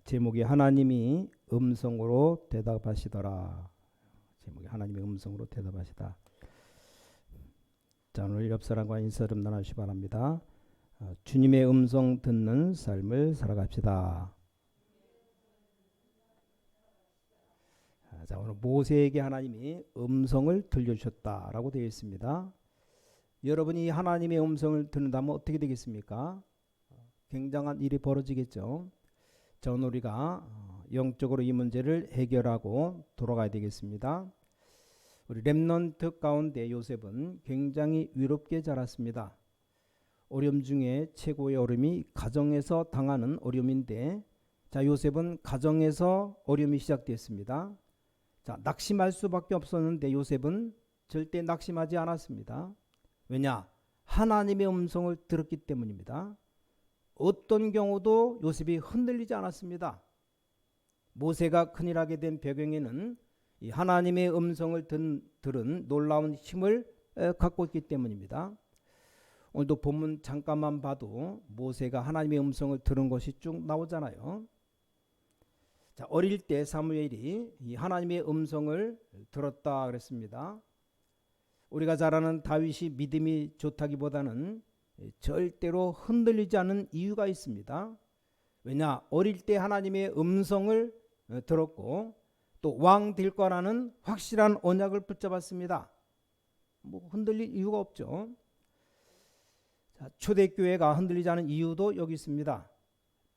제목이 하나님이 음성으로 대답하시더라. 제목이 하나님의 음성으로 대답하시다. 자, 오늘 옆 사람과 인사 좀 나누시 바랍니다. 주님의 음성 듣는 삶을 살아갑시다. 자, 오늘 모세에게 하나님이 음성을 들려주셨다라고 되어 있습니다. 여러분이 하나님의 음성을 듣는다면 어떻게 되겠습니까? 굉장한 일이 벌어지겠죠. 자, 오늘 우리가 영적으로 이 문제를 해결하고 돌아가야 되겠습니다. 우리 렘넌트 가운데 요셉은 굉장히 위롭게 자랐습니다. 어려움 중에 최고의 어려움이 가정에서 당하는 어려움인데, 자, 요셉은 가정에서 어려움이 시작됐습니다. 자, 낙심할 수밖에 없었는데 요셉은 절대 낙심하지 않았습니다. 왜냐? 하나님의 음성을 들었기 때문입니다. 어떤 경우도 요셉이 흔들리지 않았습니다. 모세가 큰일 하게 된 배경에는 이 하나님의 음성을 들은 놀라운 힘을 갖고 있기 때문입니다. 오늘도 본문 잠깐만 봐도 모세가 하나님의 음성을 들은 것이 쭉 나오잖아요. 자, 어릴 때 사무엘이 이 하나님의 음성을 들었다 그랬습니다. 우리가 잘 아는 다윗이 믿음이 좋다기보다는 절대로 흔들리지 않는 이유가 있습니다. 왜냐? 어릴 때 하나님의 음성을 들었고 또 왕 될 거라는 확실한 언약을 붙잡았습니다. 뭐 흔들릴 이유가 없죠. 자, 초대교회가 흔들리지 않은 이유도 여기 있습니다.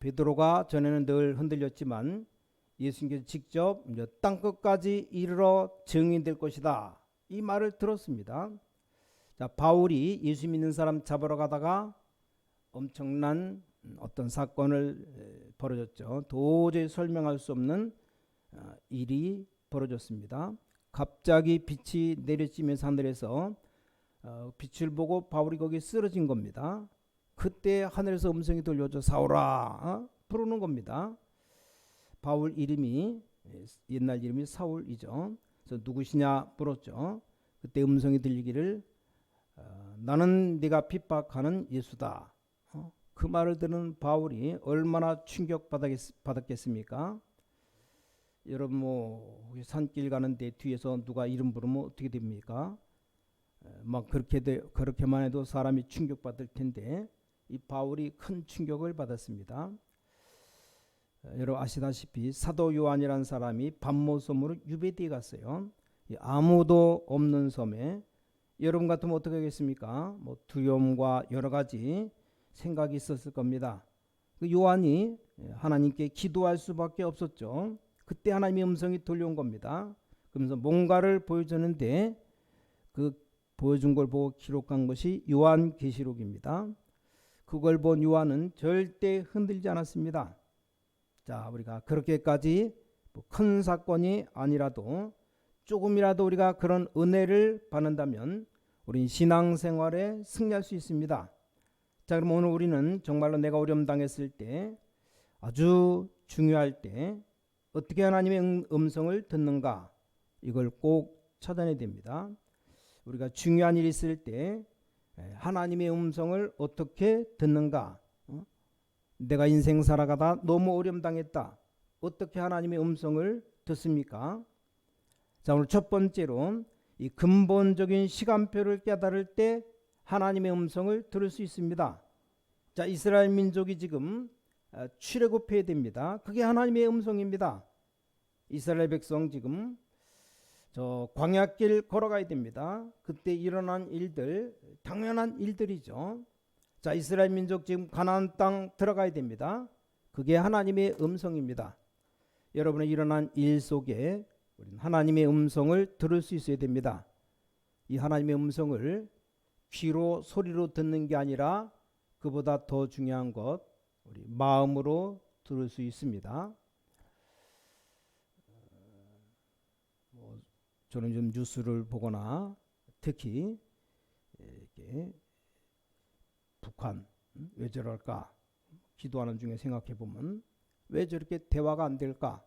베드로가 전에는 늘 흔들렸지만 예수님께서 직접 땅끝까지 이르러 증인될 것이다, 이 말을 들었습니다. 자, 바울이 예수 믿는 사람 잡으러 가다가 엄청난 어떤 사건을 벌어졌죠. 도저히 설명할 수 없는 일이 벌어졌습니다. 갑자기 빛이 내려지면서 하늘에서 빛을 보고 바울이 거기에 쓰러진 겁니다. 그때 하늘에서 음성이 들려줘 사울아 부르는 겁니다. 바울 이름이 옛날 이름이 사울이죠. 그래서 누구시냐 물었죠. 그때 음성이 들리기를 나는 네가 핍박하는 예수다. 그 말을 들은 바울이 얼마나 충격받았겠습니까? 여러분 뭐 산길 가는데 뒤에서 누가 이름 부르면 어떻게 됩니까? 막 그렇게만 해도 사람이 충격받을 텐데 이 바울이 큰 충격을 받았습니다. 여러분 아시다시피 사도 요한이라는 사람이 밤모섬으로 유배디에 갔어요. 아무도 없는 섬에 여러분 같으면 어떻게 하겠습니까? 뭐 두려움과 여러 가지 생각이 있었을 겁니다. 그 요한이 하나님께 기도할 수밖에 없었죠. 그때 하나님의 음성이 들려온 겁니다. 그러면서 뭔가를 보여줬는데 그 보여준 걸 보고 기록한 것이 요한계시록입니다. 그걸 본 요한은 절대 흔들리지 않았습니다. 자, 우리가 그렇게까지 큰 사건이 아니라도 조금이라도 우리가 그런 은혜를 받는다면 우린 신앙생활에 승리할 수 있습니다. 자, 그럼 오늘 우리는 정말로 내가 어려움 당했을 때, 아주 중요할 때 어떻게 하나님의 음성을 듣는가, 이걸 꼭 찾아내야 됩니다. 우리가 중요한 일이 있을 때 하나님의 음성을 어떻게 듣는가. 내가 인생 살아가다 너무 어려움 당했다, 어떻게 하나님의 음성을 듣습니까? 자, 오늘 첫 번째로 이 근본적인 시간표를 깨달을 때 하나님의 음성을 들을 수 있습니다. 자, 이스라엘 민족이 지금 출애굽해야 됩니다. 그게 하나님의 음성입니다. 이스라엘 백성 지금 저 광야길 걸어가야 됩니다. 그때 일어난 일들 당연한 일들이죠. 자, 이스라엘 민족 지금 가나안 땅 들어가야 됩니다. 그게 하나님의 음성입니다. 여러분의 일어난 일 속에 우리는 하나님의 음성을 들을 수 있어야 됩니다. 이 하나님의 음성을 귀로 소리로 듣는 게 아니라 그보다 더 중요한 것, 우리 마음으로 들을 수 있습니다. 저는 좀 뉴스를 보거나 특히 이렇게 북한 왜 저럴까 기도하는 중에 생각해 보면 왜 저렇게 대화가 안 될까?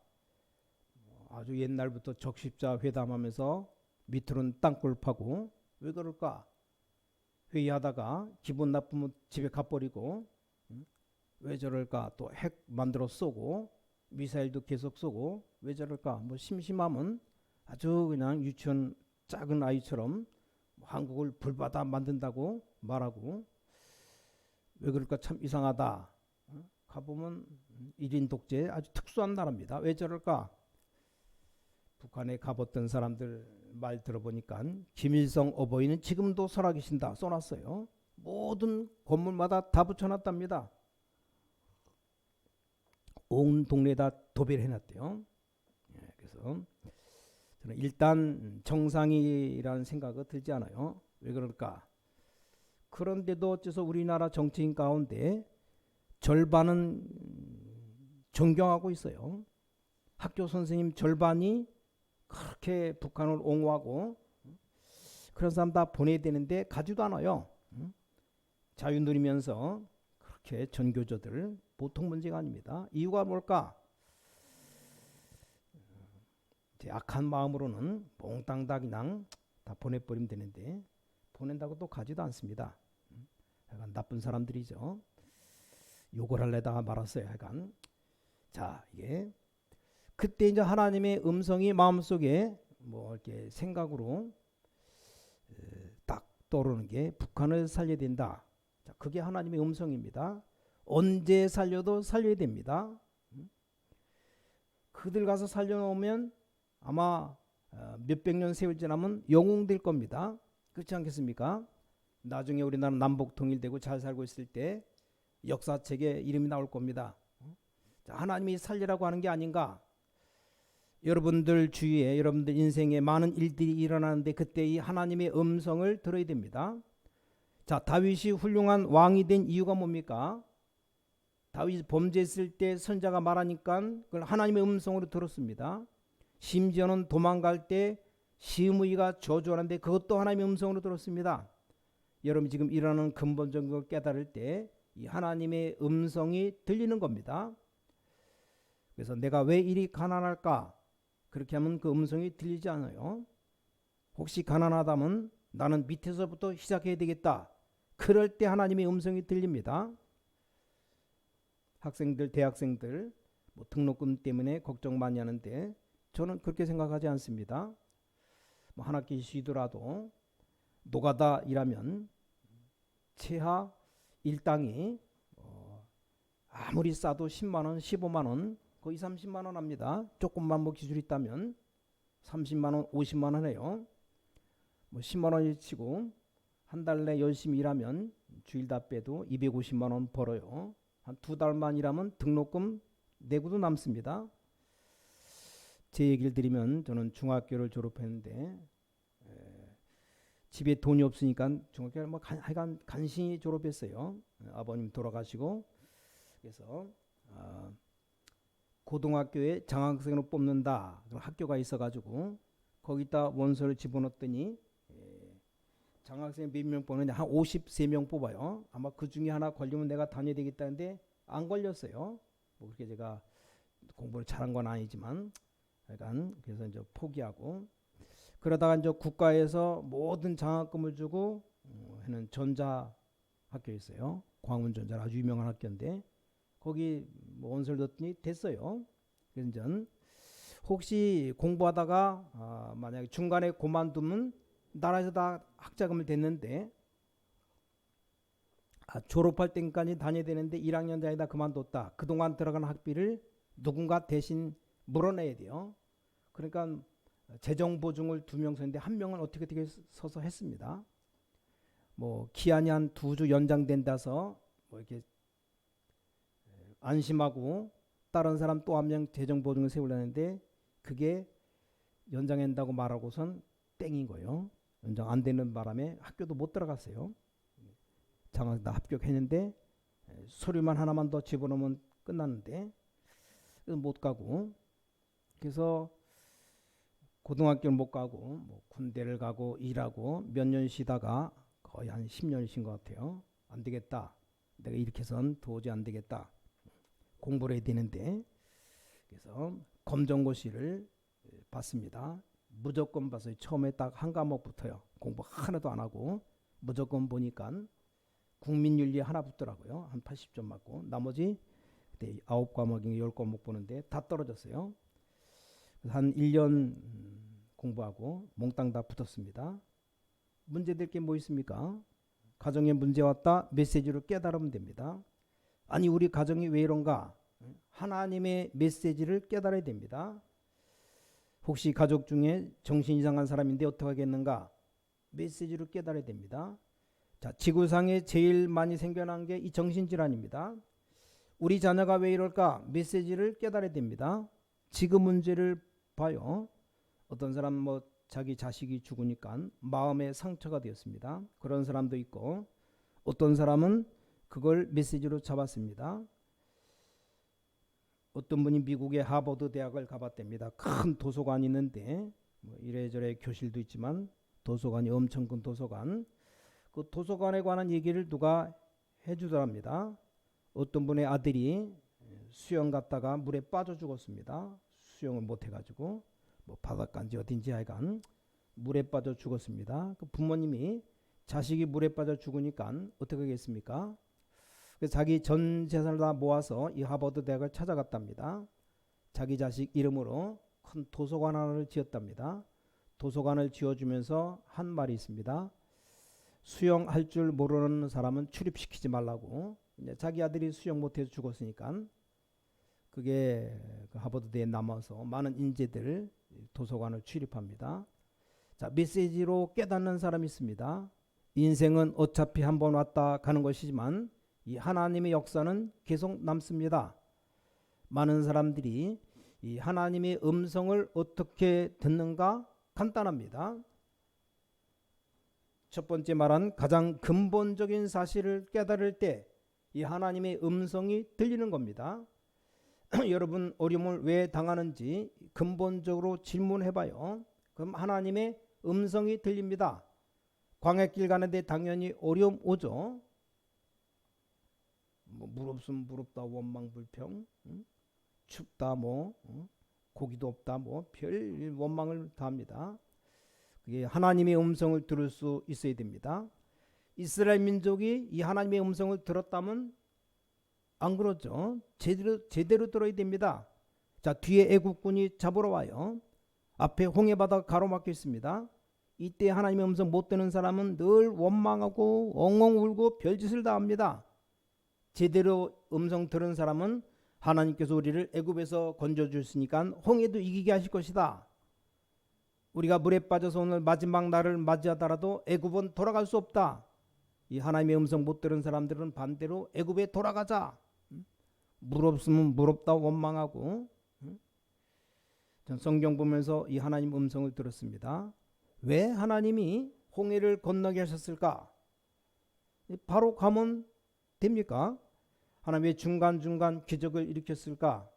아주 옛날부터 적십자 회담하면서 밑으로는 땅굴 파고 왜 그럴까? 회의하다가 기분 나쁘면 집에 가버리고 왜 저럴까? 또 핵 만들어 쏘고 미사일도 계속 쏘고 왜 저럴까? 뭐 심심하면 아주 그냥 유치원 작은 아이처럼 한국을 불바다 만든다고 말하고 왜 그럴까 참 이상하다. 가보면 1인 독재 아주 특수한 나라입니다. 왜 저럴까? 북한에 가봤던 사람들 말 들어보니까 김일성 어버이는 지금도 살아계신다 써놨어요. 모든 건물마다 다 붙여놨답니다. 온 동네에다 도배를 해놨대요. 그래서 저는 일단 정상이라는 생각은 들지 않아요. 왜 그럴까? 그런데도 어째서 우리나라 정치인 가운데 절반은 존경하고 있어요. 학교 선생님 절반이 그렇게 북한을 옹호하고 그런 사람 다 보내야 되는데 가지도 않아요. 자유 누리면서 그렇게 전교조들 보통 문제가 아닙니다. 이유가 뭘까? 제 악한 마음으로는 몽땅 그냥 다 보내버리면 되는데 보낸다고 또 가지도 않습니다. 약간 나쁜 사람들이죠. 욕을 할래다가 말았어요. 약간 자 이게 그때 이제 하나님의 음성이 마음속에 뭐 이렇게 생각으로 딱 떠오르는 게 북한을 살려야 된다. 자, 그게 하나님의 음성입니다. 언제 살려도 살려야 됩니다. 그들 가서 살려놓으면 아마 몇백 년 세월 지나면 영웅될 겁니다. 그렇지 않겠습니까? 나중에 우리나라 남북 통일되고 잘 살고 있을 때 역사책에 이름이 나올 겁니다. 자, 하나님이 살리라고 하는 게 아닌가? 여러분들 주위에 여러분들 인생에 많은 일들이 일어나는데 그때 이 하나님의 음성을 들어야 됩니다. 자, 다윗이 훌륭한 왕이 된 이유가 뭡니까? 다윗이 범죄했을 때 선자가 말하니까 그걸 하나님의 음성으로 들었습니다. 심지어는 도망갈 때 시므이가 저주하는데 그것도 하나님의 음성으로 들었습니다. 여러분 지금 일어나는 근본적인 걸 깨달을 때 이 하나님의 음성이 들리는 겁니다. 그래서 내가 왜 이리 가난할까? 그렇게 하면 그 음성이 들리지 않아요. 혹시 가난하다면 나는 밑에서부터 시작해야 되겠다. 그럴 때 하나님의 음성이 들립니다. 학생들, 대학생들 뭐 등록금 때문에 걱정 많이 하는데 저는 그렇게 생각하지 않습니다. 뭐 한 학기 쉬더라도 노가다 일하면 최하 일당이 아무리 싸도 10만원, 15만원, 거의 30만원 합니다. 조금만 뭐 기술이 있다면 30만원, 50만원 해요. 뭐 10만원을 치고 한 달 내 열심히 일하면 주일 다 빼도 250만원 벌어요. 한 두 달만 일하면 등록금 내고도 남습니다. 제 얘기를 드리면 저는 중학교를 졸업했는데 집에 돈이 없으니까 중학교를 뭐 하여간 간신히 졸업했어요. 아버님 돌아가시고 그래서 고등학교에 장학생으로 뽑는다 그런 학교가 있어가지고 거기다 원서를 집어넣었더니 장학생 몇 명 뽑느냐 한 53명 뽑아요. 아마 그 중에 하나 걸리면 내가 다녀야 되겠다는데 안 걸렸어요. 뭐 그렇게 제가 공부를 잘한 건 아니지만 약간 그래서 이제 포기하고 그러다가 이제 국가에서 모든 장학금을 주고 하는 전자 학교 있어요. 광운전자 아주 유명한 학교인데 거기 뭐 원서를 넣었더니 됐어요. 그래서 이제 혹시 공부하다가 만약에 중간에 그만두면 나라에서 다 학자금을 댔는데 졸업할 때까지 다녀야 되는데 1학년 다니다 그만뒀다. 그동안 들어간 학비를 누군가 대신 물어내야 돼요. 그러니까 재정 보증을 2명 서는데 한 명은 어떻게 서서 했습니다. 뭐 기한이 한 2주 연장된다서 뭐 이렇게 안심하고 다른 사람 또 한 명 재정 보증을 세우려는데 그게 연장한다고 말하고선 땡인 거예요. 연장 안 되는 바람에 학교도 못 들어갔어요. 장학 다 합격했는데 서류만 하나만 더 집어넣으면 끝났는데 못 가고 그래서 고등학교를 못 가고 뭐 군대를 가고 일하고 몇 년 쉬다가 거의 한 10년 쉰 것 같아요. 안 되겠다. 내가 이렇게 해서는 도저히 안 되겠다. 공부를 해야 되는데 그래서 검정고시를 봤습니다. 무조건 봤어요. 처음에 딱 한 과목부터요. 공부 하나도 안 하고 무조건 보니까 국민윤리 하나 붙더라고요. 한 80점 맞고 나머지 그때 9과목인가 10과목 보는데 다 떨어졌어요. 한 1년 공부하고 몽땅 다 붙었습니다. 문제될 게 뭐 있습니까? 가정에 문제 왔다 메시지로 깨달으면 됩니다. 아니 우리 가정이 왜 이런가? 하나님의 메시지를 깨달아야 됩니다. 혹시 가족 중에 정신 이상한 사람인데 어떻게 하겠는가? 메시지를 깨달아야 됩니다. 자, 지구상에 제일 많이 생겨난 게 이 정신질환입니다. 우리 자녀가 왜 이럴까? 메시지를 깨달아야 됩니다. 지금 문제를 봐요. 어떤 사람 뭐 자기 자식이 죽으니까 마음에 상처가 되었습니다. 그런 사람도 있고 어떤 사람은 그걸 메시지로 잡았습니다. 어떤 분이 미국의 하버드 대학을 가봤답니다. 큰 도서관이 있는데 뭐 이래저래 교실도 있지만 도서관이 엄청 큰 도서관. 그 도서관에 관한 얘기를 누가 해주더랍니다. 어떤 분의 아들이 수영 갔다가 물에 빠져 죽었습니다. 수영을 못 해가지고 뭐 바닷가인지 어딘지 하여간 물에 빠져 죽었습니다. 그 부모님이 자식이 물에 빠져 죽으니까 어떻게 하겠습니까? 그래서 자기 전 재산을 다 모아서 이 하버드 대학을 찾아갔답니다. 자기 자식 이름으로 큰 도서관 하나를 지었답니다. 도서관을 지어주면서 한 말이 있습니다. 수영할 줄 모르는 사람은 출입시키지 말라고. 이제 자기 아들이 수영 못해서 죽었으니까 그게 그 하버드대에 남아서 많은 인재들 도서관을 출입합니다. 자, 메시지로 깨닫는 사람이 있습니다. 인생은 어차피 한번 왔다 가는 것이지만 이 하나님의 역사는 계속 남습니다. 많은 사람들이 이 하나님의 음성을 어떻게 듣는가 간단합니다. 첫 번째 말한 가장 근본적인 사실을 깨달을 때 이 하나님의 음성이 들리는 겁니다. 여러분 어려움을 왜 당하는지 근본적으로 질문해봐요. 그럼 하나님의 음성이 들립니다. 광야길 가는데 당연히 어려움 오죠. 뭐 물 없으면 물 없다 원망 불평, 춥다 뭐 고기도 없다 뭐 별 원망을 다 합니다. 그게 하나님의 음성을 들을 수 있어야 됩니다. 이스라엘 민족이 이 하나님의 음성을 들었다면 안 그렇죠. 제대로 들어야 됩니다. 자, 뒤에 애국군이 잡으러 와요. 앞에 홍해바다 가로막혀 있습니다. 이때 하나님의 음성 못 듣는 사람은 늘 원망하고 엉엉 울고 별짓을 다 합니다. 제대로 음성 들은 사람은 하나님께서 우리를 애굽에서 건져주시니까 홍해도 이기게 하실 것이다. 우리가 물에 빠져서 오늘 마지막 날을 맞이하더라도 애굽은 돌아갈 수 없다. 이 하나님의 음성 못 들은 사람들은 반대로 애굽에 돌아가자. 물 없으면 물 없다 원망하고. 전 성경 보면서 이 하나님 음성을 들었습니다. 왜 하나님이 홍해를 건너게 하셨을까? 바로 가면 됩니까? 하나님 왜 중간중간 기적을 일으켰을까?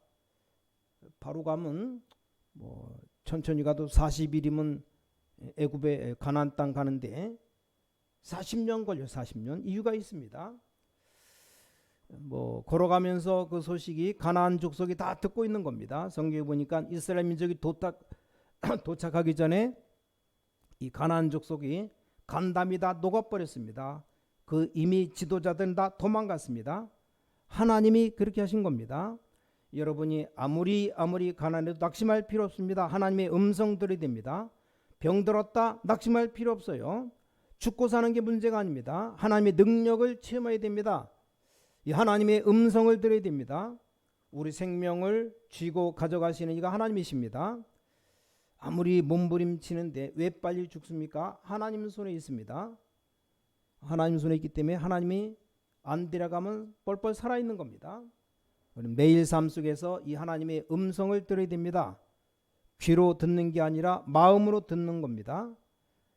바로 가면 뭐 천천히 가도 40일이면 애굽에 가나안 땅 가는데 40년 걸려. 40년 이유가 있습니다. 뭐 걸어가면서 그 소식이 가나안 족속이 다 듣고 있는 겁니다. 성경에 보니까 이스라엘 민족이 도착하기 전에 이 가나안 족속이 간담이 다 녹아버렸습니다. 그 이미 지도자들은 다 도망갔습니다. 하나님이 그렇게 하신 겁니다. 여러분이 아무리 가난해도 낙심할 필요 없습니다. 하나님의 음성 들어야 됩니다. 병들었다 낙심할 필요 없어요. 죽고 사는 게 문제가 아닙니다. 하나님의 능력을 체험해야 됩니다. 이 하나님의 음성을 들어야 됩니다. 우리 생명을 쥐고 가져가시는 이가 하나님이십니다. 아무리 몸부림치는데 왜 빨리 죽습니까? 하나님 손에 있습니다. 하나님 손에 있기 때문에 하나님이 안 데려가면 뻘뻘 살아있는 겁니다. 매일 삶 속에서 이 하나님의 음성을 들어야 됩니다. 귀로 듣는 게 아니라 마음으로 듣는 겁니다.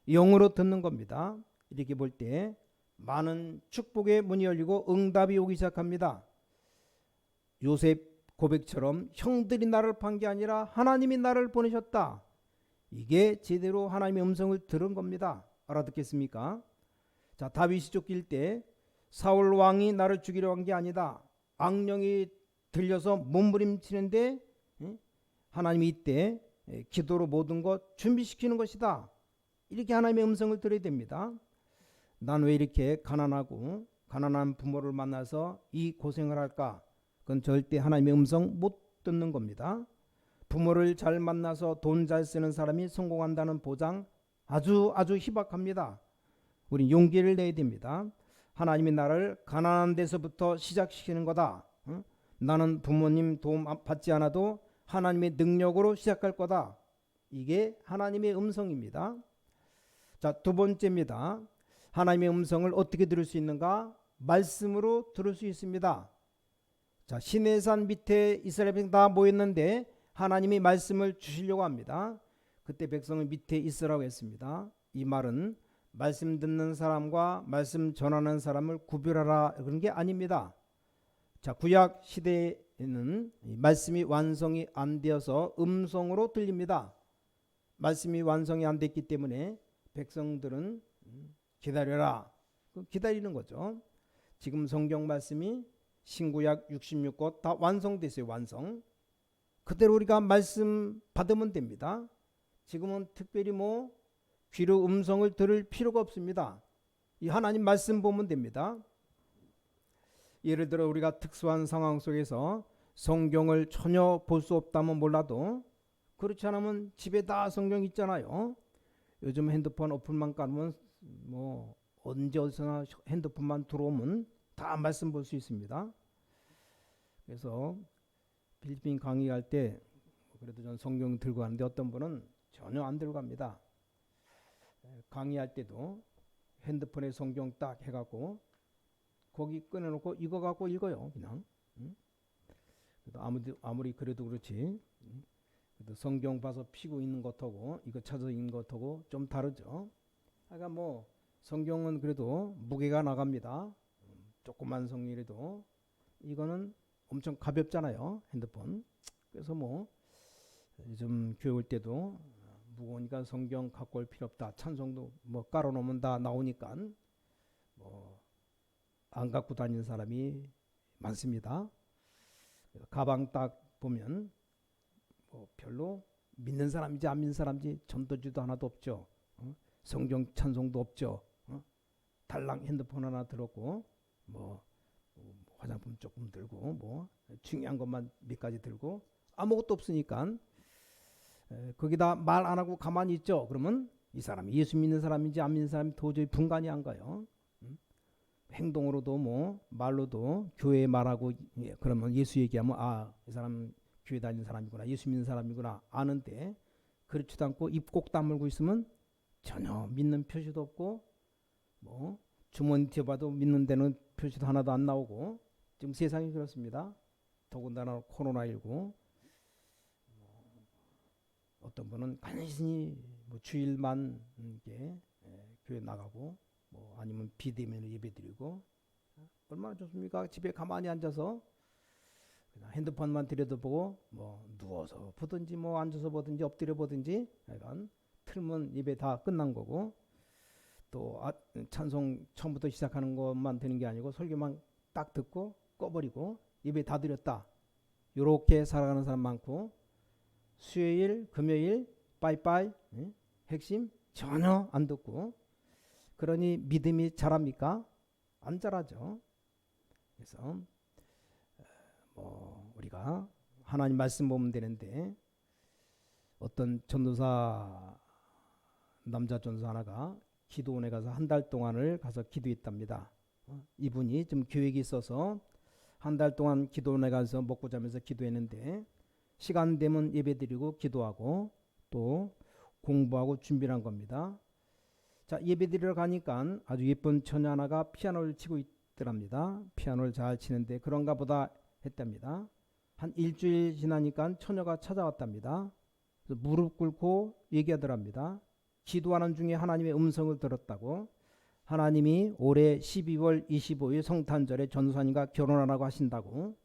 영으로 듣는 겁니다. 이렇게 볼 때 많은 축복의 문이 열리고 응답이 오기 시작합니다. 요셉 고백처럼 형들이 나를 판 게 아니라 하나님이 나를 보내셨다. 이게 제대로 하나님의 음성을 들은 겁니다. 알아듣겠습니까? 자, 다윗이 쫓길 때 사울 왕이 나를 죽이려 한 게 아니다. 악령이 들려서 몸부림치는데 하나님이 이때 기도로 모든 것 준비시키는 것이다. 이렇게 하나님의 음성을 들어야 됩니다. 난 왜 이렇게 가난한 부모를 만나서 이 고생을 할까? 그건 절대 하나님의 음성 못 듣는 겁니다. 부모를 잘 만나서 돈 잘 쓰는 사람이 성공한다는 보장 아주 희박합니다. 우리 용기를 내야 됩니다. 하나님이 나를 가난한 데서부터 시작시키는 거다. 나는 부모님 도움 받지 않아도 하나님의 능력으로 시작할 거다. 이게 하나님의 음성입니다. 자, 두 번째입니다. 하나님의 음성을 어떻게 들을 수 있는가? 말씀으로 들을 수 있습니다. 자, 시내산 밑에 이스라엘 백성 다 모였는데 하나님이 말씀을 주시려고 합니다. 그때 백성을 밑에 있으라고 했습니다. 이 말은 말씀 듣는 사람과 말씀 전하는 사람을 구별하라 그런 게 아닙니다. 자, 구약 시대에는 말씀이 완성이 안 되어서 음성으로 들립니다. 말씀이 완성이 안 됐기 때문에 백성들은 기다려라. 기다리는 거죠. 지금 성경 말씀이 신구약 66권 다 완성됐어요. 완성. 그대로 우리가 말씀 받으면 됩니다. 지금은 특별히 뭐 귀로 음성을 들을 필요가 없습니다. 이 하나님 말씀 보면 됩니다. 예를 들어 우리가 특수한 상황 속에서 성경을 전혀 볼 수 없다면 몰라도 그렇지 않으면 집에 다 성경 있잖아요. 요즘 핸드폰 어플만 깔면 뭐 언제 어디서나 핸드폰만 들어오면 다 말씀 볼 수 있습니다. 그래서 필리핀 강의할 때 그래도 전 성경 들고 가는데 어떤 분은 전혀 안 들고 갑니다. 강의할 때도 핸드폰에 성경 딱 해갖고 거기 꺼내놓고 이거 갖고 읽어요. 그냥. 아무리 그래도 그렇지. 그래도 성경 봐서 피고 있는 것하고 이거 찾아서 읽는 것하고 좀 다르죠. 그러니까 뭐 성경은 그래도 무게가 나갑니다. 조그만 성경이라도 이거는 엄청 가볍잖아요. 핸드폰. 그래서 뭐 요즘 교회 올 때도 무거우니까 성경 갖고 올 필요 없다. 찬송도 뭐 깔아놓으면 다 나오니까 뭐 안 갖고 다니는 사람이 많습니다. 가방 딱 보면 뭐 별로 믿는 사람인지 안 믿는 사람인지 전도지도 하나도 없죠. 성경 찬송도 없죠. 달랑 핸드폰 하나 들었고 뭐 화장품 조금 들고 뭐 중요한 것만 몇 가지 들고 아무것도 없으니까 거기다 말 안 하고 가만히 있죠. 그러면 이 사람이 예수 믿는 사람인지 안 믿는 사람이 도저히 분간이 안 가요. 행동으로도 뭐 말로도 교회 말하고 그러면 예수 얘기하면 아, 이 사람 교회 다니는 사람이구나, 예수 믿는 사람이구나 아는데 그렇지도 않고 입 꼭 다물고 있으면 전혀 믿는 표시도 없고 뭐 주머니 뒤져봐도 믿는 데는 표시도 하나도 안 나오고 지금 세상이 그렇습니다. 더군다나 코로나19 어떤 분은 간신히 뭐 주일만 교회 나가고 뭐 아니면 비대면으로 예배드리고 얼마나 좋습니까? 집에 가만히 앉아서 그냥 핸드폰만 들여다보고 뭐 누워서 보든지 뭐 앉아서 보든지 엎드려 보든지 약간 틀면 예배 다 끝난 거고 또 찬송 처음부터 시작하는 것만 되는 게 아니고 설교만 딱 듣고 꺼버리고 예배 다 드렸다. 요렇게 살아가는 사람 많고 수요일, 금요일 빠이빠이 핵심 전혀 안 듣고 그러니 믿음이 자랍니까? 안 자라죠. 그래서 뭐 우리가 하나님 말씀 보면 되는데 어떤 전도사 남자 전도사 하나가 기도원에 가서 한 달 동안을 가서 기도했답니다. 이분이 좀 계획이 있어서 한 달 동안 기도원에 가서 먹고 자면서 기도했는데 시간 되면 예배드리고 기도하고 또 공부하고 준비를 한 겁니다. 자, 예배드리러 가니까 아주 예쁜 처녀 하나가 피아노를 치고 있더랍니다. 피아노를 잘 치는데 그런가 보다 했답니다. 한 일주일 지나니까 처녀가 찾아왔답니다. 그래서 무릎 꿇고 얘기하더랍니다. 기도하는 중에 하나님의 음성을 들었다고. 하나님이 올해 12월 25일 성탄절에 전도사님과 결혼하라고 하신다고.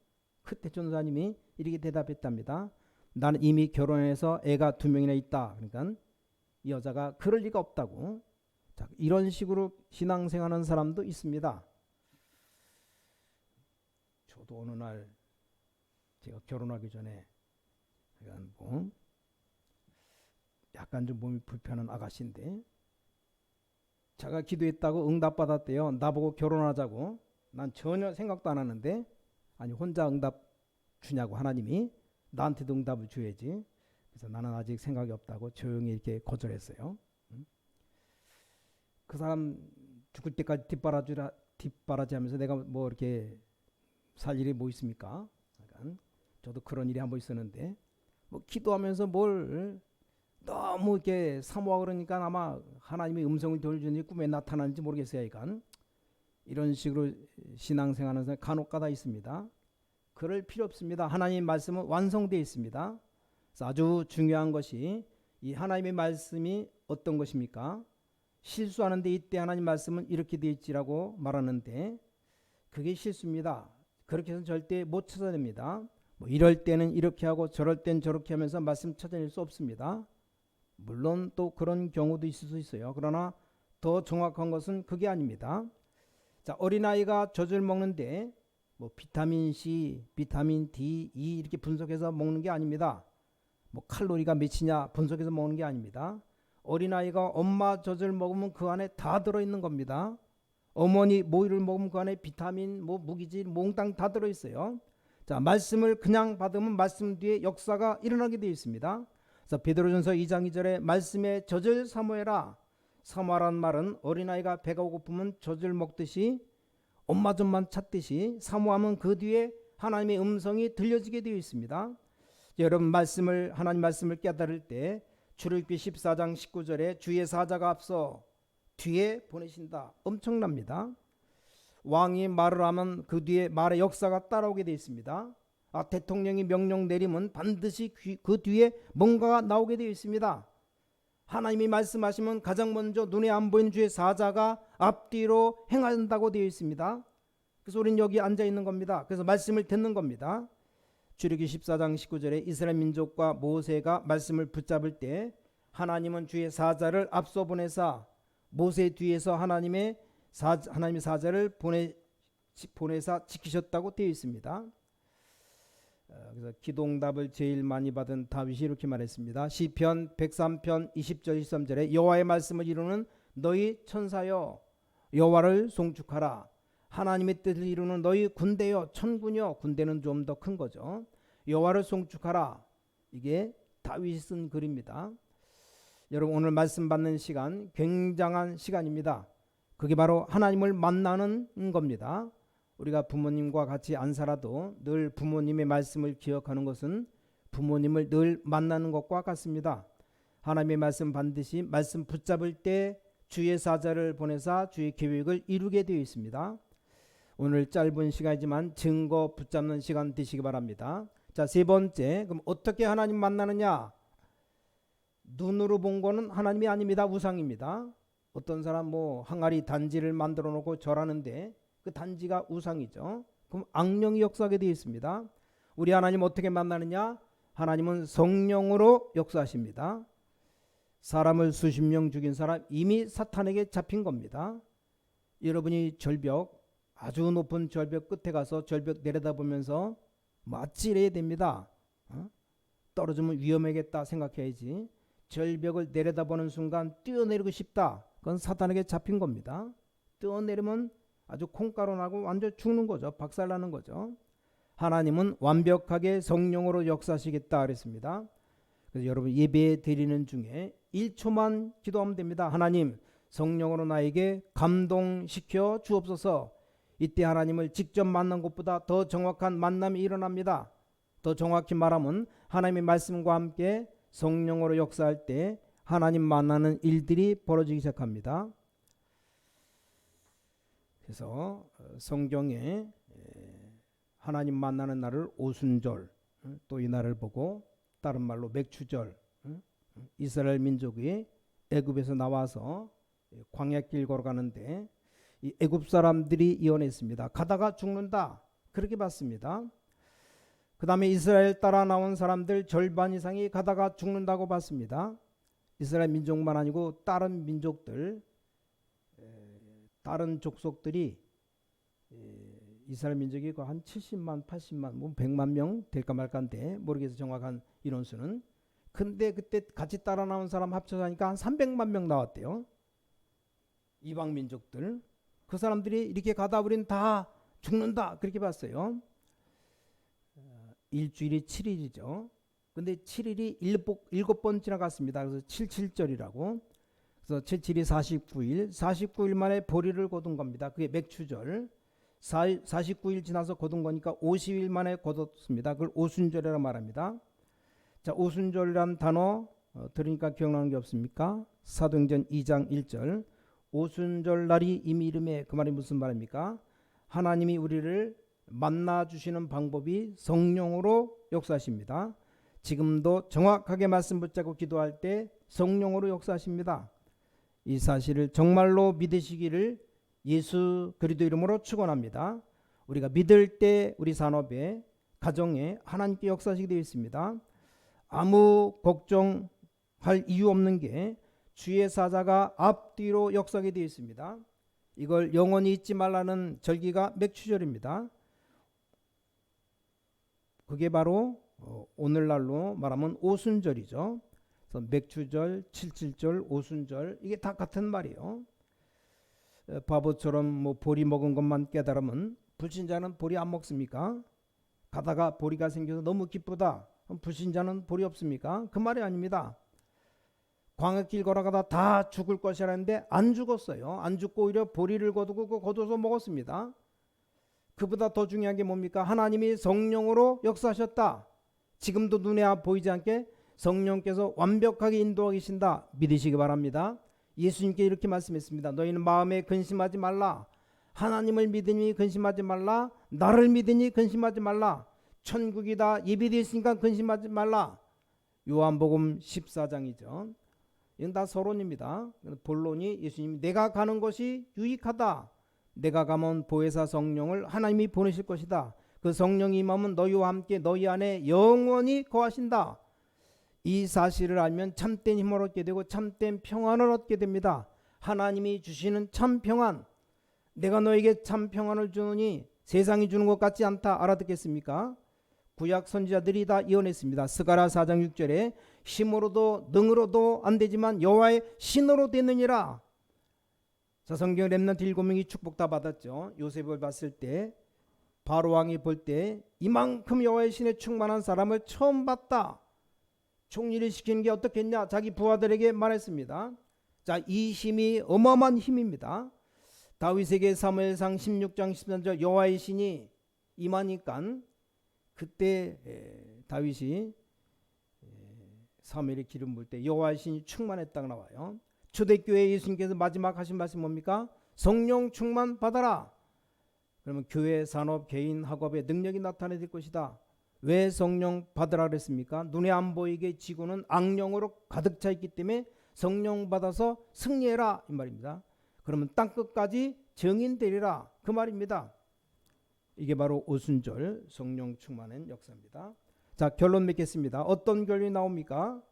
그때 전도사님이 이렇게 대답했답니다. 나는 이미 결혼해서 애가 2명이나 있다. 그러니까 이 여자가 그럴 리가 없다고. 자, 이런 식으로 신앙생활하는 사람도 있습니다. 저도 어느 날 제가 결혼하기 전에 뭐 약간 좀 몸이 불편한 아가씨인데 제가 기도했다고 응답받았대요. 나보고 결혼하자고. 난 전혀 생각도 안 하는데 아니 혼자 응답 주냐고 하나님이 나한테도 응답을 줘야지. 그래서 나는 아직 생각이 없다고 조용히 이렇게 거절했어요. 그 사람 죽을 때까지 뒷바라지하면서 내가 뭐 이렇게 살 일이 뭐 있습니까? 그러니까 저도 그런 일이 한번 있었는데 뭐 기도하면서 뭘 너무 이렇게 사모하고 그러니까 아마 하나님의 음성을 들려주니 꿈에 나타나는지 모르겠어요. 그러니까 이런 식으로 신앙생활하는 사람 간혹가다 있습니다. 그럴 필요 없습니다. 하나님의 말씀은 완성되어 있습니다. 그래서 아주 중요한 것이 이 하나님의 말씀이 어떤 것입니까? 실수하는데 이때 하나님 말씀은 이렇게 되어 있지라고 말하는데 그게 실수입니다. 그렇게 해서 절대 못 찾아냅니다. 뭐 이럴 때는 이렇게 하고 저럴 땐 저렇게 하면서 말씀 찾아낼 수 없습니다. 물론 또 그런 경우도 있을 수 있어요. 그러나 더 정확한 것은 그게 아닙니다. 자, 어린아이가 젖을 먹는데 뭐 비타민 C, 비타민 D, E 이렇게 분석해서 먹는 게 아닙니다. 뭐 칼로리가 몇이냐 분석해서 먹는 게 아닙니다. 어린아이가 엄마 젖을 먹으면 그 안에 다 들어있는 겁니다. 어머니 모유를 먹으면 그 안에 비타민, 뭐 무기질, 몽땅 다 들어있어요. 자, 말씀을 그냥 받으면 말씀 뒤에 역사가 일어나게 되어 있습니다. 그래서 베드로전서 2장 2절에 말씀에 젖을 사모해라. 사모하란 말은 어린아이가 배가 고프면 젖을 먹듯이 엄마 젖만 찾듯이 사모하면 그 뒤에 하나님의 음성이 들려지게 되어 있습니다. 여러분 하나님 말씀을 깨달을 때 출애굽기 14장 19절에 주의 사자가 앞서 뒤에 보내신다. 엄청납니다. 왕이 말을 하면 그 뒤에 말의 역사가 따라오게 되어 있습니다. 대통령이 명령 내리면 반드시 그 뒤에 뭔가가 나오게 되어 있습니다. 하나님이 말씀하시면 가장 먼저 눈에 안 보이는 주의 사자가 앞뒤로 행한다고 되어 있습니다. 그래서 우리는 여기 앉아 있는 겁니다. 그래서 말씀을 듣는 겁니다. 출애굽기 14장 19절에 이스라엘 민족과 모세가 말씀을 붙잡을 때 하나님은 주의 사자를 앞서 보내사 모세 뒤에서 하나님의 사자를 보내사 지키셨다고 되어 있습니다. 그래서 기도응답을 제일 많이 받은 다윗이 이렇게 말했습니다. 시편 103편 20절 23절에 여호와의 말씀을 이루는 너희 천사여 여호와를 송축하라. 하나님의 뜻을 이루는 너희 군대여 천군여. 군대는 좀 더 큰 거죠. 여호와를 송축하라. 이게 다윗이 쓴 글입니다. 여러분 오늘 말씀 받는 시간 굉장한 시간입니다. 그게 바로 하나님을 만나는 겁니다. 우리가 부모님과 같이 안 살아도 늘 부모님의 말씀을 기억하는 것은 부모님을 늘 만나는 것과 같습니다. 하나님의 말씀 반드시 말씀 붙잡을 때 주의 사자를 보내사 주의 계획을 이루게 되어 있습니다. 오늘 짧은 시간이지만 증거 붙잡는 시간 되시기 바랍니다. 자, 세 번째, 그럼 어떻게 하나님 만나느냐? 눈으로 본 거는 하나님이 아닙니다. 우상입니다. 어떤 사람 뭐 항아리 단지를 만들어 놓고 절하는데 그 단지가 우상이죠. 그럼 악령이 역사하게 되어 있습니다. 우리 하나님 어떻게 만나느냐? 하나님은 성령으로 역사하십니다. 사람을 수십 명 죽인 사람 이미 사탄에게 잡힌 겁니다. 여러분이 절벽, 아주 높은 절벽 끝에 가서 절벽 내려다보면서 맞지래야 됩니다. 떨어지면 위험하겠다 생각해야지. 절벽을 내려다보는 순간 뛰어내리고 싶다. 그건 사탄에게 잡힌 겁니다. 뛰어내리면 아주 콩가루 나고 완전 죽는 거죠. 박살나는 거죠. 하나님은 완벽하게 성령으로 역사하시겠다 그랬습니다. 그래서 여러분 예배 드리는 중에 1초만 기도하면 됩니다. 하나님 성령으로 나에게 감동시켜 주옵소서. 이때 하나님을 직접 만난 것보다 더 정확한 만남이 일어납니다. 더 정확히 말하면 하나님의 말씀과 함께 성령으로 역사할 때 하나님 만나는 일들이 벌어지기 시작합니다. 그래서 성경에 하나님 만나는 날을 오순절, 또 이 날을 보고 다른 말로 맥추절, 이스라엘 민족이 애굽에서 나와서 광야길 걸어가는데 이 애굽 사람들이 예언했습니다. 가다가 죽는다 그렇게 봤습니다. 그 다음에 이스라엘 따라 나온 사람들 절반 이상이 가다가 죽는다고 봤습니다. 이스라엘 민족만 아니고 다른 민족들, 다른 족속들이 이스라엘 민족이 한 70만, 80만, 뭐 100만 명 될까 말까인데 모르겠어 정확한 인원수는. 근데 그때 같이 따라 나온 사람 합쳐서 하니까 한 300만 명 나왔대요. 이방 민족들. 그 사람들이 이렇게 가다 우린 다 죽는다 그렇게 봤어요. 일주일이 7일이죠. 근데 7일이 7번 지나갔습니다. 그래서 77절이라고. 그래서 77이 49일, 49일 만에 보리를 거둔 겁니다. 그게 맥추절. 49일 지나서 거둔 거니까 50일 만에 거뒀습니다. 그걸 오순절이라고 말합니다. 자, 오순절이란 단어 들으니까 기억나는 게 없습니까? 사도행전 2장 1절. 오순절 날이 이미 이름에, 그 말이 무슨 말입니까? 하나님이 우리를 만나 주시는 방법이 성령으로 역사하십니다. 지금도 정확하게 말씀 붙잡고 기도할 때 성령으로 역사하십니다. 이 사실을 정말로 믿으시기를 예수 그리스도 이름으로 축원합니다. 우리가 믿을 때 우리 산업에, 가정에 하나님께 역사하시게 되어 있습니다. 아무 걱정할 이유 없는 게 주의 사자가 앞뒤로 역사하게 되어 있습니다. 이걸 영원히 잊지 말라는 절기가 맥추절입니다. 그게 바로 오늘날로 말하면 오순절이죠. 그래서 맥추절, 칠칠절, 오순절, 이게 다 같은 말이에요. 바보처럼 뭐 보리 먹은 것만 깨달으면 불신자는 보리 안 먹습니까? 가다가 보리가 생겨서 너무 기쁘다. 불신자는 보리 없습니까? 그 말이 아닙니다. 광야길 걸어가다 다 죽을 것이라는데 안 죽었어요. 안 죽고 오히려 보리를 거두고 거둬서 먹었습니다. 그보다 더 중요한 게 뭡니까? 하나님이 성령으로 역사하셨다. 지금도 눈에 보이지 않게 성령께서 완벽하게 인도하고 계신다. 믿으시기 바랍니다. 예수님께 이렇게 말씀했습니다. 너희는 마음에 근심하지 말라. 하나님을 믿으니 근심하지 말라. 나를 믿으니 근심하지 말라. 천국이 다 예비되어 있으니까 근심하지 말라. 요한복음 14장이죠. 이건 다 서론입니다. 본론이 예수님이 내가 가는 것이 유익하다. 내가 가면 보혜사 성령을 하나님이 보내실 것이다. 그 성령이 임하면 너희와 함께 너희 안에 영원히 거하신다. 이 사실을 알면 참된 힘을 얻게 되고 참된 평안을 얻게 됩니다. 하나님이 주시는 참 평안, 내가 너에게 참 평안을 주노니 세상이 주는 것 같지 않다. 알아듣겠습니까? 구약 선지자들이 다 예언했습니다. 스가랴 4장 6절에 힘으로도 능으로도 안 되지만 여호와의 신으로 되느니라. 자, 성경 렘넌트 7명이 축복 다 받았죠. 요셉을 봤을 때 바로 왕이 볼 때 이만큼 여호와의 신에 충만한 사람을 처음 봤다. 총리를 시키는 게 어떻겠냐? 자기 부하들에게 말했습니다. 자, 이 힘이 어마어마한 힘입니다. 다윗에게 사무엘상 16장 13절 여호와의 신이 임하니까 그때 다윗이 사무엘의 기름 부을 때 여호와의 신이 충만했다고 나와요. 초대교회 예수님께서 마지막 하신 말씀 뭡니까? 성령 충만 받아라. 그러면 교회, 산업, 개인, 학업에 능력이 나타날 것이다. 왜 성령 받으라 그랬습니까? 눈에 안 보이게 지구는 악령으로 가득 차 있기 때문에 성령 받아서 승리해라 이 말입니다. 그러면 땅끝까지 정인되리라 그 말입니다. 이게 바로 오순절 성령 충만한 역사입니다. 자, 결론 맺겠습니다. 어떤 결론이 나옵니까?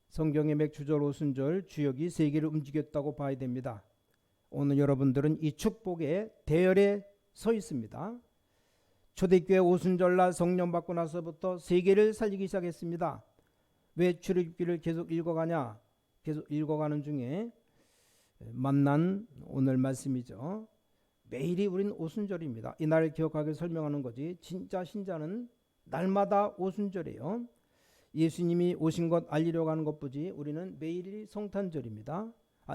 성경의 맥추절, 오순절 주역이 세 개를 움직였다고 봐야 됩니다. 오늘 여러분들은 이 축복의 대열에 서 있습니다. 초대교회 오순절날 성령 받고 나서부터 세 개를 살리기 시작했습니다. 왜 출애굽기를 계속 읽어가냐? 계속 읽어가는 중에 만난 오늘 말씀이죠. 매일이 우린 오순절입니다. 이 날을 기억하게 설명하는 거지. 진짜 신자는 날마다 오순절이에요. 예수님이 오신 것 알리려고 하는 것뿐이지 우리는 매일이 성탄절입니다.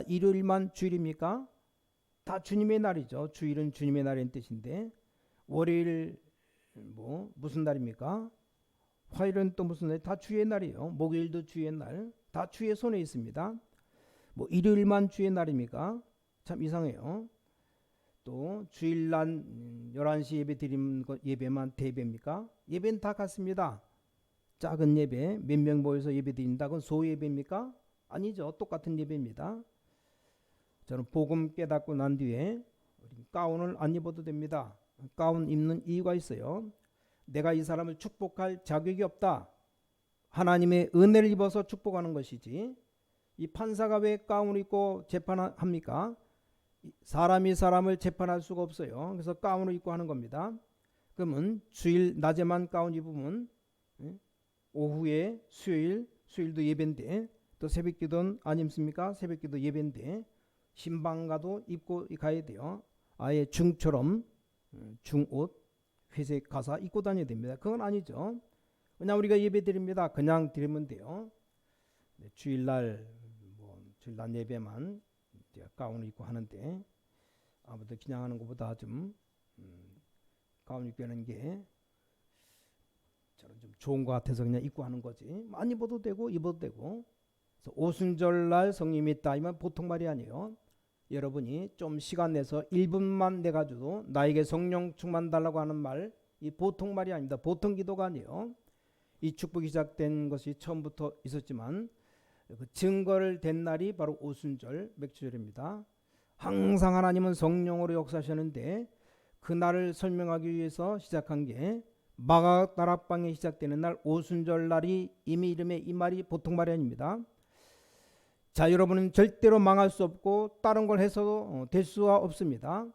일요일만 주일입니까? 다 주님의 날이죠. 주일은 주님의 날인 뜻인데 월요일 무슨 날입니까? 화요일은 또 무슨 날? 다 주의 날이에요. 목요일도 주의 날. 다 주의 손에 있습니다. 일요일만 주의 날입니까? 참 이상해요. 또 주일날 11시 예배 드리는 예배만 대예배입니까? 예배는 다 같습니다. 작은 예배 몇 명 모여서 예배 드린다. 그건 소예배입니까? 아니죠. 똑같은 예배입니다. 저는 복음 깨닫고 난 뒤에 가운을 안 입어도 됩니다. 가운 입는 이유가 있어요. 내가 이 사람을 축복할 자격이 없다. 하나님의 은혜를 입어서 축복하는 것이지. 이 판사가 왜 가운을 입고 재판합니까? 사람이 사람을 재판할 수가 없어요. 그래서 가운을 입고 하는 겁니다. 그러면 주일 낮에만 가운 입으면 오후에 수요일도 예배인데 또 새벽기도는 안 입습니까? 새벽기도 예배인데 신방가도 입고 가야 돼요. 아예 중처럼 중옷 회색 가사 입고 다녀야 됩니다. 그건 아니죠. 그냥 우리가 예배 드립니다. 그냥 드리면 돼요. 네, 주일날 주일날 예배만 가운을 입고 하는데 아무도 그냥 하는 것보다 좀 가운 입고 하는 게 저는 좀 좋은 것 같아서 그냥 입고 하는 거지. 안 입어도 되고 입어도 되고. 그래서 오순절날 성령이 있다. 보통 말이 아니에요. 여러분이 좀 시간 내서 1분만 내가지고 나에게 성령 충만 달라고 하는 말, 이 보통 말이 아닙니다. 보통 기도가 아니에요. 이 축복이 시작된 것이 처음부터 있었지만 그 증거를 댄 날이 바로 오순절 맥주절입니다. 항상 하나님은 성령으로 역사하셨는데 그 날을 설명하기 위해서 시작한 게 마가다락방에 시작되는 날 오순절 날이 이미 이름에 이 말이 보통 말이 아닙니다. 자, 여러분은 절대로 망할 수 없고 다른 걸 해서 될 수가 없습니다.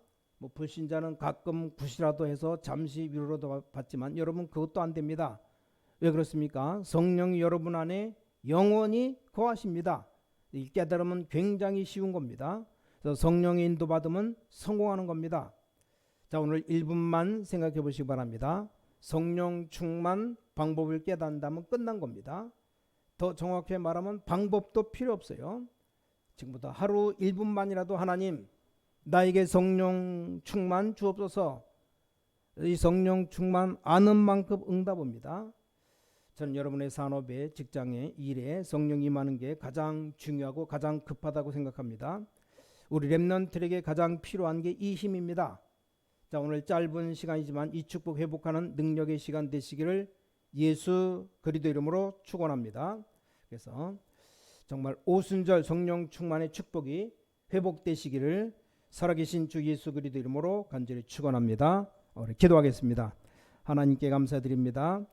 불신자는 가끔 굿이라도 해서 잠시 위로라도 받지만 여러분 그것도 안 됩니다. 왜 그렇습니까? 성령이 여러분 안에 영원히 거하십니다. 이 깨달으면 굉장히 쉬운 겁니다. 그래서 성령의 인도받으면 성공하는 겁니다. 자, 오늘 1분만 생각해 보시기 바랍니다. 성령 충만 방법을 깨닫는다면 끝난 겁니다. 더 정확히 말하면 방법도 필요 없어요. 지금부터 하루 1분만이라도 하나님 나에게 성령 충만 주옵소서. 이 성령 충만 아는 만큼 응답합니다. 저는 여러분의 산업에 직장에 일에 성령이 임하는 게 가장 중요하고 가장 급하다고 생각합니다. 우리 렘넌트에게 가장 필요한 게 이 힘입니다. 자, 오늘 짧은 시간이지만 이 축복 회복하는 능력의 시간 되시기를 예수 그리스도 이름으로 축원합니다. 그래서 정말 오순절 성령 충만의 축복이 회복되시기를 살아계신 주 예수 그리스도 이름으로 간절히 축원합니다. 우리 기도하겠습니다. 하나님께 감사드립니다.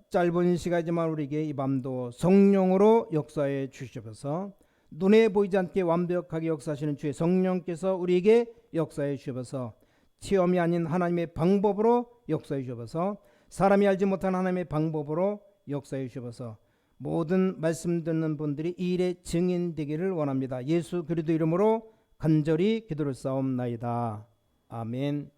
짧은 시간이지만 우리에게 이 밤도 성령으로 역사해 주시옵소서. 눈에 보이지 않게 완벽하게 역사하시는 주의 성령께서 우리에게 역사해 주시옵소서. 체험이 아닌 하나님의 방법으로 역사해 주옵소서. 사람이 알지 못한 하나님의 방법으로 역사해 주옵소서. 모든 말씀 듣는 분들이 이 일의 증인 되기를 원합니다. 예수 그리스도 이름으로 간절히 기도를 싸움나이다. 아멘.